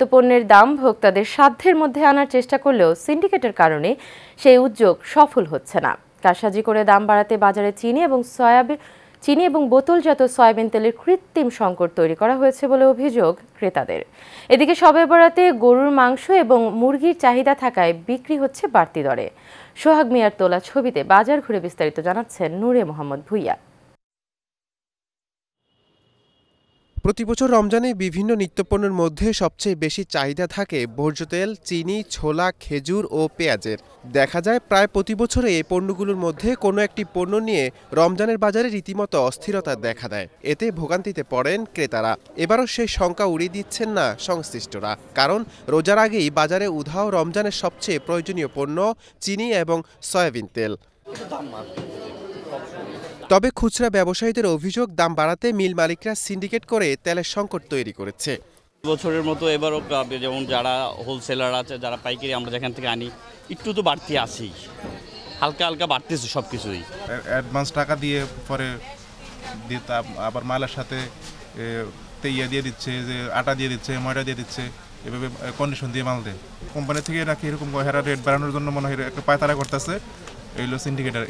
নিত্যপণ্যের দাম ভোক্তাদের সাধ্যের মধ্যে আনার চেষ্টা করলেও সিন্ডিকেটের কারণে সেই উদ্যোগ সফল হচ্ছে না। কারসাজি করে দাম বাড়াতে বাজারে চিনি এবং বোতলজাত সয়াবিন তেলের কৃত্রিম সংকট তৈরি করা হয়েছে বলে অভিযোগ ক্রেতাদের। এদিকে শবে বরাতে গরুর মাংস এবং মুরগির চাহিদা থাকায় বিক্রি হচ্ছে বাড়তি দরে। সোহাগ মিয়ার তোলা ছবিতে বাজার ঘুরে বিস্তারিত জানাচ্ছেন নূরে মোহাম্মদ ভুইয়া। প্রতিবছর রমজানে বিভিন্ন নিত্যপণ্যের মধ্যে সবচেয়ে বেশি চাহিদা থাকে ভোজ্য তেল, চিনি, ছোলা, খেজুর ও পেঁয়াজের। দেখা যায় প্রায় প্রতি বছরে এই পণ্যগুলোর মধ্যে কোনো একটি পণ্য নিয়ে রমজানের বাজারে রীতিমতো অস্থিরতা দেখা দেয়। এতে ভোগান্তিতে পড়েন ক্রেতারা। এবারও সেই শঙ্কা উড়িয়ে দিচ্ছেন না সংশ্লিষ্টরা, কারণ রোজার আগেই বাজারে উধাও রমজানের সবচেয়ে প্রয়োজনীয় পণ্য চিনি এবং সয়াবিন তেল। তবে খুচরা ব্যবসায়ীদের অভিযোগ, দাম বাড়াতে মিল মালিকরা সিন্ডিকেট করে তেলের সংকট তৈরি করেছে। বছরের মতো এবারও যেমন যারা হোলসেলার আছে, যারা পাইকারি আমরা যেখান থেকে আনি, একটু তো বাড়তি আছেই, হালকা হালকা বাড়তেছে সব কিছুই। অ্যাডভান্স টাকা দিয়ে পরে আবার মালের সাথে ইয়ে দিয়ে দিচ্ছে, যে আটা দিয়ে দিচ্ছে, ময়দা দিয়ে দিচ্ছে, এভাবে কন্ডিশন দিয়ে মাল দেয়। কোম্পানি থেকে নাকি এরকম হেরা রেট বাড়ানোর জন্য মনে হয় একটা পায়তারা করতেছে। এইগুলো সিন্ডিকেটের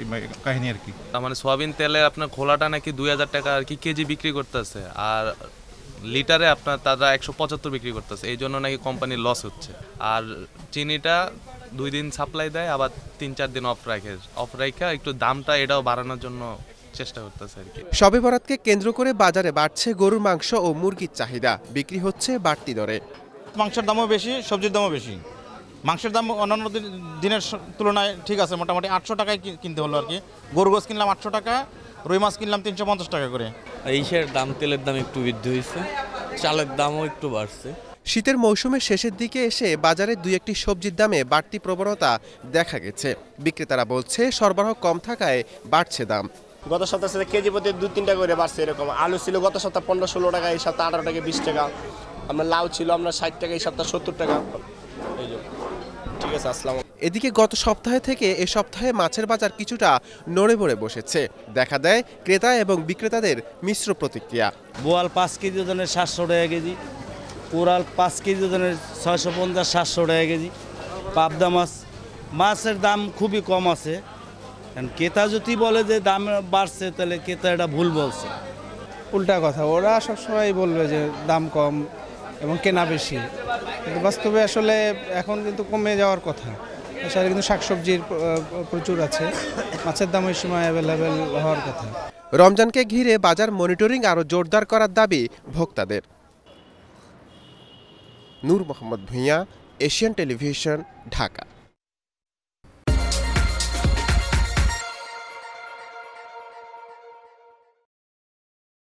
কাহিনী আর কি। মানে সোয়াবিন তেলে আপনার খোলাটা নাকি 2000 টাকা আর কি কেজি বিক্রি করতেছে, আর লিটারে আপনার তারা 175 বিক্রি করতেছে। এই জন্য নাকি কোম্পানির লস হচ্ছে। আর চিনিটা 2 দিন সাপ্লাই দেয়, আবার 3-4 দিন অফ রাখা একটু দামটা এটাও বাড়ানোর জন্য চেষ্টা করতেছে আর কি। শবে বরাতকে কেন্দ্র করে বাজারে বাড়ছে গরুর মাংস ও মুরগির চাহিদা, বিক্রি হচ্ছে বাড়তি দরে। মাংসের দামও বেশি, সবজির দামও বেশি। মাংসের দাম অন্যান্য দিনের তুলনায় ঠিক আছে, মোটামুটি 800 টাকায় কিনতে হলো আর কি। গরু গোস কিনলাম 800 টাকা, রুই মাছ কিনলাম 350 টাকা করে। এইসের দাম, তেলের দাম একটু বৃদ্ধি হয়েছে, চালের দামও একটু বাড়ছে। শীতের মৌসুমের শেষের দিকে এসে বাজারে 2-1টি সবজির দামে বাড়তি প্রবণতা দেখা গেছে। বিক্রেতারা বলছে সরবরাহ কম থাকায় বাড়ছে দাম। গত সপ্তাহের সাথে কেজি প্রতি 2-3 টাকা করে বাড়ছে। এরকম আলু ছিল গত সপ্তাহ 15-16 টাকা, এই সপ্তাহ 18 টাকা 20 টাকা। আমরা লাউ ছিল আমরা 60 টাকা, এই সপ্তাহ 70 টাকা। ঠিক আছে, আসসালাম। এদিকে গত সপ্তাহে থেকে এ সপ্তাহে মাছের বাজার কিছুটা নড়ে বড়ে বসেছে। দেখা দেয় ক্রেতা এবং বিক্রেতাদের মিশ্র প্রতিক্রিয়া। বোয়াল 5 কেজি ওজনের 700 টাকা কেজি, কোরাল 5 কেজি ওজনের 650-700 টাকা কেজি। পাবদা মাছের দাম খুবই কম আছে। কারণ ক্রেতা যদি বলে যে দাম বাড়ছে, তাহলে ক্রেতা এটা ভুল বলছে। উল্টা কথা, ওরা সবসময় বলবে যে দাম কম এবং কেনা বেশি, কিন্তু বাস্তবে আসলে এখন কিন্তু কমে যাওয়ার কথা। আসলে কিন্তু শাকসবজির প্রচুর আছে, মাছের দাম ওই সময় অ্যাভেলেবেল হওয়ার কথা। রমজানকে ঘিরে বাজার মনিটরিং আরও জোরদার করার দাবি ভোক্তাদের। নূর মোহাম্মদ ভুইয়া, এশিয়ান টেলিভিশন, ঢাকা।